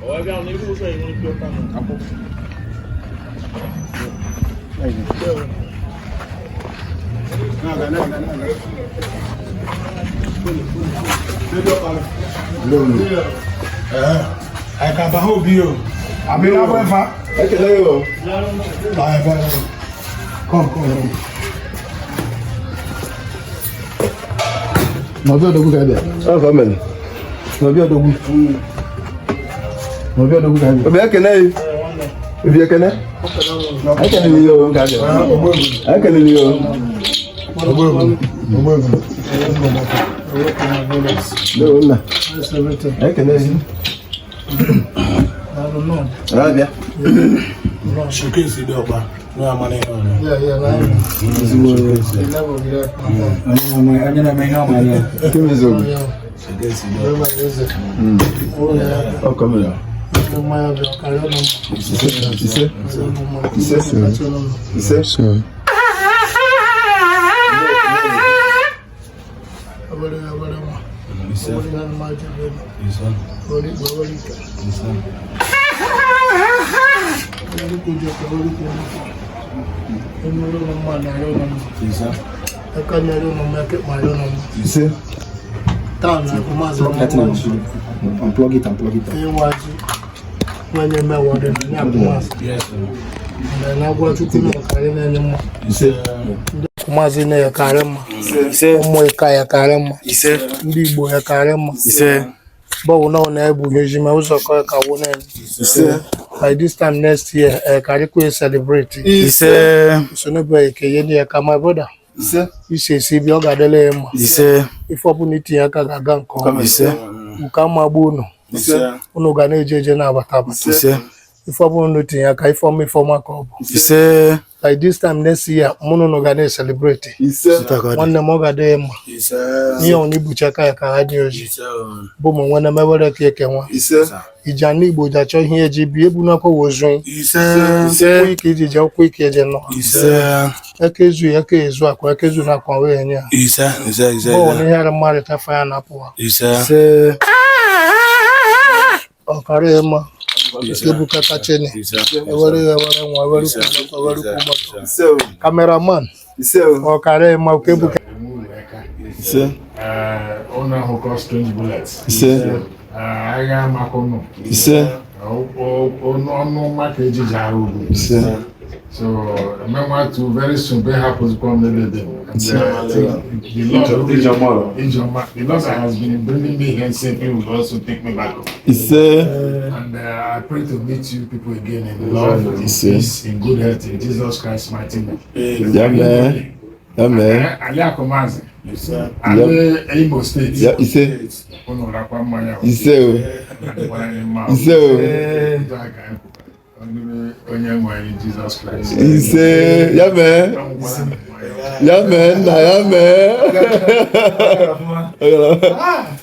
I can't help you. I've been out of far. I can hear you. Come. No, be able to get there. Oh, family. No, be able to. No, be able to get there. Be can I? If you can, I can hear you. I can hear you. No, I can hear you. I don't know. Yeah. She can see the upper. No money. Yeah. I didn't make how money. Give me some. She can see the upper. Oh, come here. Unplug it. When you know what it is, yes, and I want to come anymore. You say, Mazine Karama, you say, Moikaya Karama, you say, Libo Karama, you say, but no neighbor, you also call Kawan, you say, by this time next year, a Kariku celebrate. He said, so nobody can come, my brother. You say, see, you got the lame. He said, if opportunity, I can come, he said, you come, Mabuno. Uno gane jeje na bataba. If I want to think, I form me former club. Like this time next year, mono no gane celebrate. One the moga dem. Ni oni buchaka ya kahadi oji. Bomo wana mewele keke wa. Ijani boja cho hiye jibi ebu na ko wozun. Kwiki jija kwiki eje no. Eke ezu akwa eke ezu na kwa we enya. Bo ni hara mare ta fire na po. Karema kebuka kachene ewere cameraman karema kebuka owner who cost strange bullets I am makono no market jaru so remember to very soon be happy to come the Lord has been bringing me here and he will also take me back. And I pray to meet you people again in love, in peace, in good health, in Jesus Christ's mighty name. Amen. Alia Komazi. Alia Imo State. Yeah, he said. He in Jesus Christ. He said, yeah, man. Yeah, man.